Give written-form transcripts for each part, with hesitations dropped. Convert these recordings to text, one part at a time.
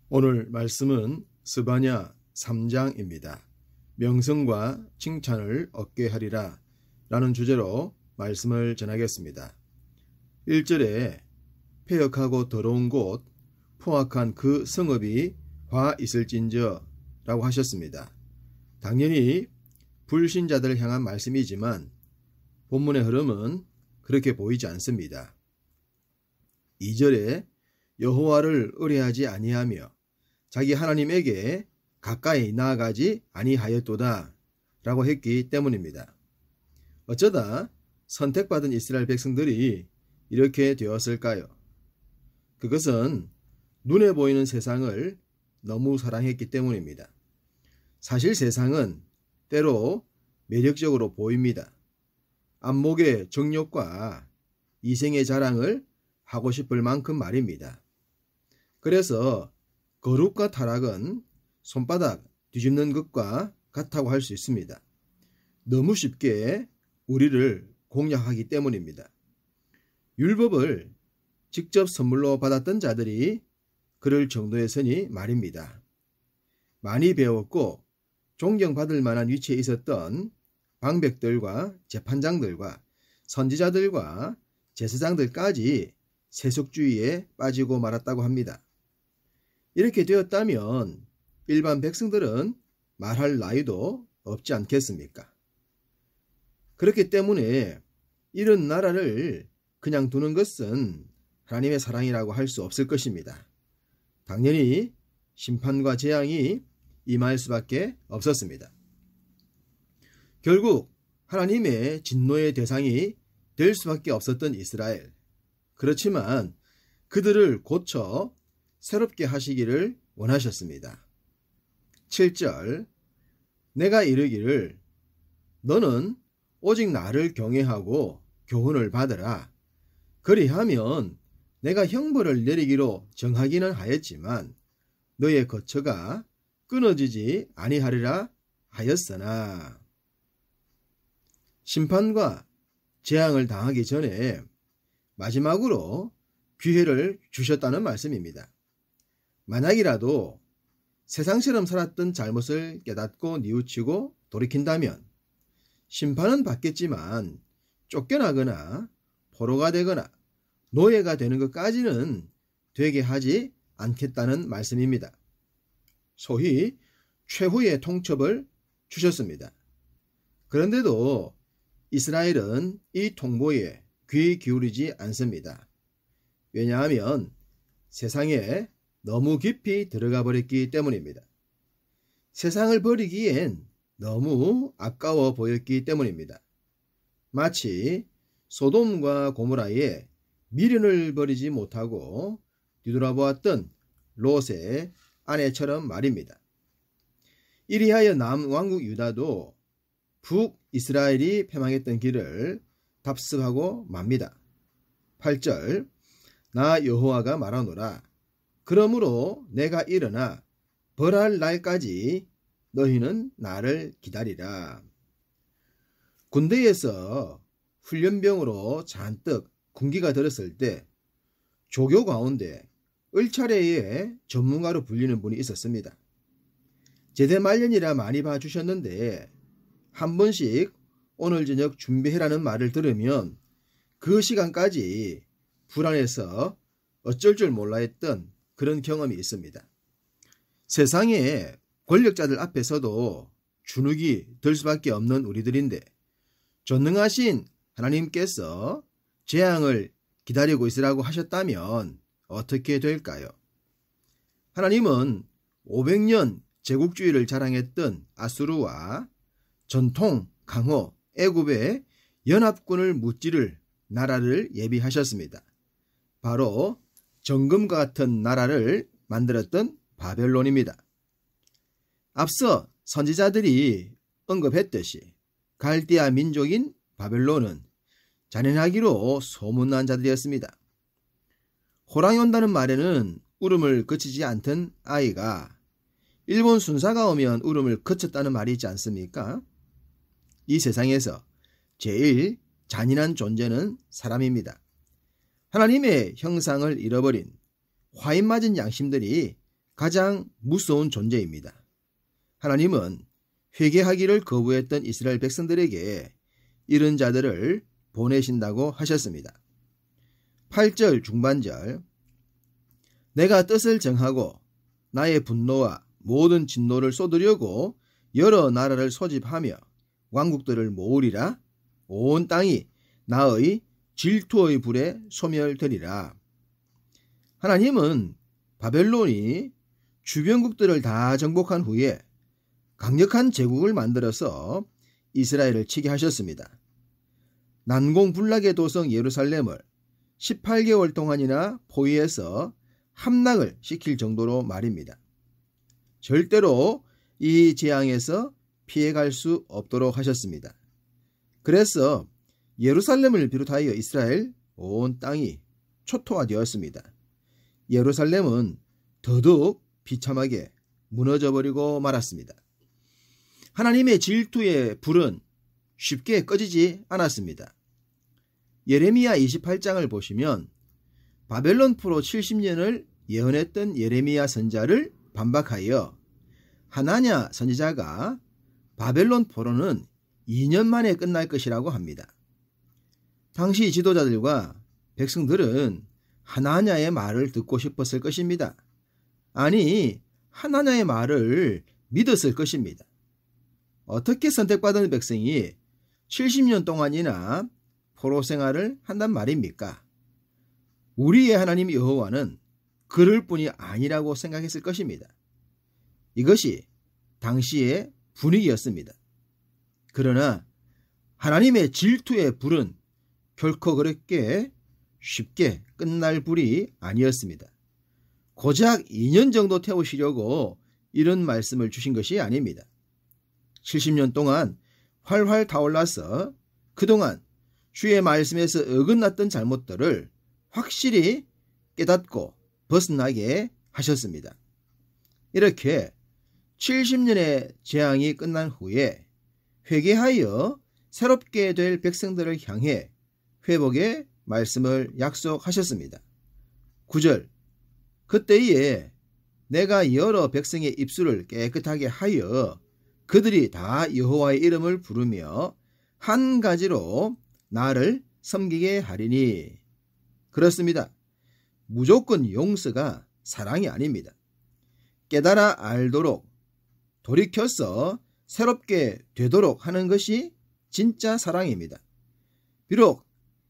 오늘 말씀은 스바냐 3장입니다. 명성과 칭찬을 얻게 하리라 라는 주제로 말씀을 전하겠습니다. 1절에 폐역하고 더러운 곳 포악한 그 성읍이 화 있을진저 라고 하셨습니다. 당연히 불신자들을 향한 말씀이지만 본문의 흐름은 그렇게 보이지 않습니다. 2절에 여호와를 의뢰하지 아니하며 자기 하나님에게 가까이 나아가지 아니하였도다 라고 했기 때문입니다. 어쩌다 선택받은 이스라엘 백성들이 이렇게 되었을까요? 그것은 눈에 보이는 세상을 너무 사랑했기 때문입니다. 사실 세상은 때로 매력적으로 보입니다. 안목의 정욕과 이생의 자랑을 하고 싶을 만큼 말입니다. 그래서 거룩과 타락은 손바닥 뒤집는 것과 같다고 할 수 있습니다. 너무 쉽게 우리를 공략하기 때문입니다. 율법을 직접 선물로 받았던 자들이 그럴 정도에서니 말입니다. 많이 배웠고 존경받을 만한 위치에 있었던 방백들과 재판장들과 선지자들과 제사장들까지 세속주의에 빠지고 말았다고 합니다. 이렇게 되었다면 일반 백성들은 말할 나위도 없지 않겠습니까? 그렇기 때문에 이런 나라를 그냥 두는 것은 하나님의 사랑이라고 할 수 없을 것입니다. 당연히 심판과 재앙이 임할 수밖에 없었습니다. 결국 하나님의 진노의 대상이 될 수밖에 없었던 이스라엘. 그렇지만 그들을 고쳐 새롭게 하시기를 원하셨습니다. 7절 내가 이르기를 너는 오직 나를 경외하고 교훈을 받으라. 그리하면 내가 형벌을 내리기로 정하기는 하였지만 너의 거처가 끊어지지 아니하리라 하였으나 심판과 재앙을 당하기 전에 마지막으로 기회를 주셨다는 말씀입니다. 만약이라도 세상처럼 살았던 잘못을 깨닫고 뉘우치고 돌이킨다면 심판은 받겠지만 쫓겨나거나 포로가 되거나 노예가 되는 것까지는 되게 하지 않겠다는 말씀입니다. 소위 최후의 통첩을 주셨습니다. 그런데도 이스라엘은 이 통보에 귀 기울이지 않습니다. 왜냐하면 세상에 너무 깊이 들어가 버렸기 때문입니다. 세상을 버리기엔 너무 아까워 보였기 때문입니다. 마치 소돔과 고모라에 미련을 버리지 못하고 뒤돌아보았던 롯의 아내처럼 말입니다. 이리하여 남왕국 유다도 북이스라엘이 패망했던 길을 답습하고 맙니다. 8절 나 여호와가 말하노라. 그러므로 내가 일어나 벌할 날까지 너희는 나를 기다리라. 군대에서 훈련병으로 잔뜩 군기가 들었을 때 조교 가운데 을차례의 전문가로 불리는 분이 있었습니다. 제대 말년이라 많이 봐주셨는데 한 번씩 오늘 저녁 준비해라는 말을 들으면 그 시간까지 불안해서 어쩔 줄 몰라 했던 그런 경험이 있습니다. 세상의 권력자들 앞에서도 주눅이 들 수밖에 없는 우리들인데 전능하신 하나님께서 재앙을 기다리고 있으라고 하셨다면 어떻게 될까요? 하나님은 500년 제국주의를 자랑했던 아수르와 전통 강호 애굽의 연합군을 무찌를 나라를 예비하셨습니다. 바로 정금과 같은 나라를 만들었던 바벨론입니다. 앞서 선지자들이 언급했듯이 갈대아 민족인 바벨론은 잔인하기로 소문난 자들이었습니다. 호랑이 온다는 말에는 울음을 그치지 않던 아이가 일본 순사가 오면 울음을 그쳤다는 말이 있지 않습니까? 이 세상에서 제일 잔인한 존재는 사람입니다. 하나님의 형상을 잃어버린 화인 맞은 양심들이 가장 무서운 존재입니다. 하나님은 회개하기를 거부했던 이스라엘 백성들에게 이런 자들을 보내신다고 하셨습니다. 8절 중반절 내가 뜻을 정하고 나의 분노와 모든 진노를 쏟으려고 여러 나라를 소집하며 왕국들을 모으리라. 온 땅이 나의 질투의 불에 소멸되리라. 하나님은 바벨론이 주변국들을 다 정복한 후에 강력한 제국을 만들어서 이스라엘을 치게 하셨습니다. 난공불락의 도성 예루살렘을 18개월 동안이나 포위해서 함락을 시킬 정도로 말입니다. 절대로 이 재앙에서 피해갈 수 없도록 하셨습니다. 그래서 예루살렘을 비롯하여 이스라엘 온 땅이 초토화되었습니다. 예루살렘은 더더욱 비참하게 무너져버리고 말았습니다. 하나님의 질투의 불은 쉽게 꺼지지 않았습니다. 예레미야 28장을 보시면 바벨론 포로 70년을 예언했던 예레미야 선자를 반박하여 하나냐 선지자가 바벨론 포로는 2년 만에 끝날 것이라고 합니다. 당시 지도자들과 백성들은 하나냐의 말을 듣고 싶었을 것입니다. 아니, 하나냐의 말을 믿었을 것입니다. 어떻게 선택받은 백성이 70년 동안이나 포로 생활을 한단 말입니까? 우리의 하나님 여호와는 그럴 뿐이 아니라고 생각했을 것입니다. 이것이 당시의 분위기였습니다. 그러나 하나님의 질투의 불은 결코 그렇게 쉽게 끝날 불이 아니었습니다. 고작 2년 정도 태우시려고 이런 말씀을 주신 것이 아닙니다. 70년 동안 활활 타올라서 그동안 주의 말씀에서 어긋났던 잘못들을 확실히 깨닫고 벗어나게 하셨습니다. 이렇게 70년의 재앙이 끝난 후에 회개하여 새롭게 될 백성들을 향해 회복의 말씀을 약속하셨습니다. 9절 그때에 내가 여러 백성의 입술을 깨끗하게 하여 그들이 다 여호와의 이름을 부르며 한 가지로 나를 섬기게 하리니. 그렇습니다. 무조건 용서가 사랑이 아닙니다. 깨달아 알도록 돌이켜서 새롭게 되도록 하는 것이 진짜 사랑입니다. 비록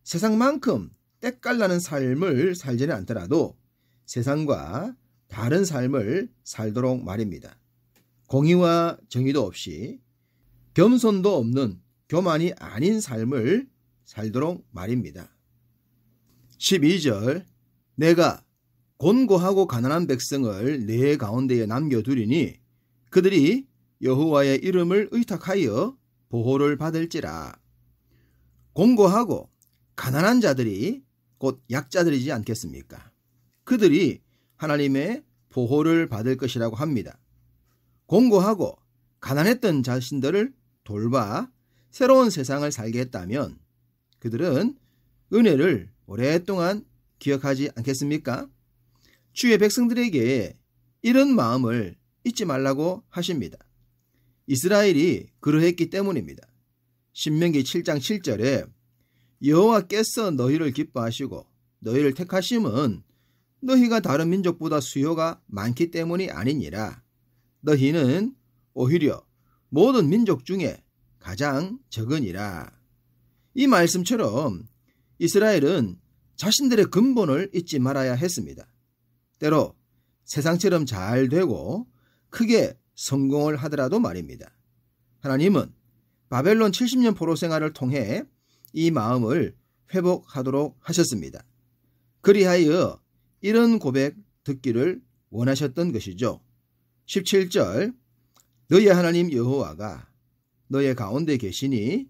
세상만큼 때깔나는 삶을 살지는 않더라도 세상과 다른 삶을 살도록 말입니다. 공의와 정의도 없이 겸손도 없는 교만이 아닌 삶을 살도록 말입니다. 12절 내가 곤고하고 가난한 백성을 내 가운데에 남겨두리니 그들이 여호와의 이름을 의탁하여 보호를 받을지라. 곤고하고 가난한 자들이 곧 약자들이지 않겠습니까? 그들이 하나님의 보호를 받을 것이라고 합니다. 곤고하고 가난했던 자신들을 돌봐 새로운 세상을 살게 했다면 그들은 은혜를 오랫동안 기억하지 않겠습니까? 주의 백성들에게 이런 마음을 잊지 말라고 하십니다. 이스라엘이 그러했기 때문입니다. 신명기 7장 7절에 여호와께서 너희를 기뻐하시고 너희를 택하심은 너희가 다른 민족보다 수요가 많기 때문이 아니니라. 너희는 오히려 모든 민족 중에 가장 적으니라. 이 말씀처럼 이스라엘은 자신들의 근본을 잊지 말아야 했습니다. 때로 세상처럼 잘 되고 크게 성공을 하더라도 말입니다. 하나님은 바벨론 70년 포로 생활을 통해 이 마음을 회복하도록 하셨습니다. 그리하여 이런 고백 듣기를 원하셨던 것이죠. 17절 너희 하나님 여호와가 너의 가운데 계시니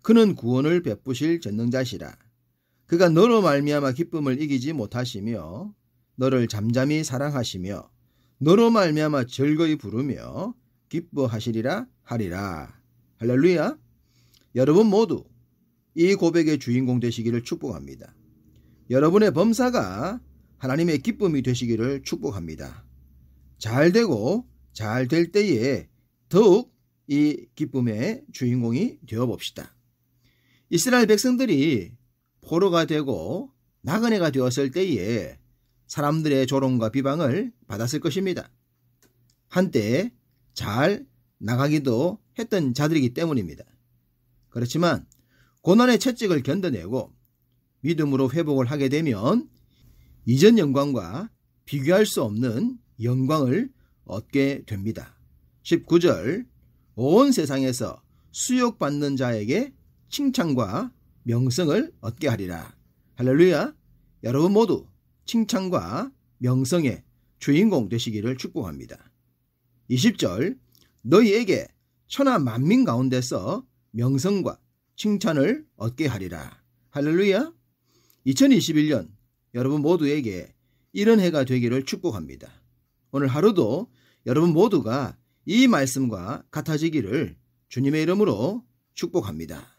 그는 구원을 베푸실 전능자시라. 그가 너로 말미암아 기쁨을 이기지 못하시며 너를 잠잠히 사랑하시며 너로 말미암아 즐거이 부르며 기뻐하시리라 하리라. 할렐루야. 여러분 모두 이 고백의 주인공 되시기를 축복합니다. 여러분의 범사가 하나님의 기쁨이 되시기를 축복합니다. 잘 되고 잘 될 때에 더욱 이 기쁨의 주인공이 되어봅시다. 이스라엘 백성들이 포로가 되고 나그네가 되었을 때에 사람들의 조롱과 비방을 받았을 것입니다. 한때 잘 나가기도 했던 자들이기 때문입니다. 그렇지만 고난의 채찍을 견뎌내고 믿음으로 회복을 하게 되면 이전 영광과 비교할 수 없는 영광을 얻게 됩니다. 19절 온 세상에서 수욕받는 자에게 칭찬과 명성을 얻게 하리라. 할렐루야. 여러분 모두 칭찬과 명성의 주인공 되시기를 축복합니다. 20절 너희에게 천하 만민 가운데서 명성과 칭찬을 얻게 하리라. 할렐루야. 2021년 여러분 모두에게 이런 해가 되기를 축복합니다. 오늘 하루도 여러분 모두가 이 말씀과 같아지기를 주님의 이름으로 축복합니다.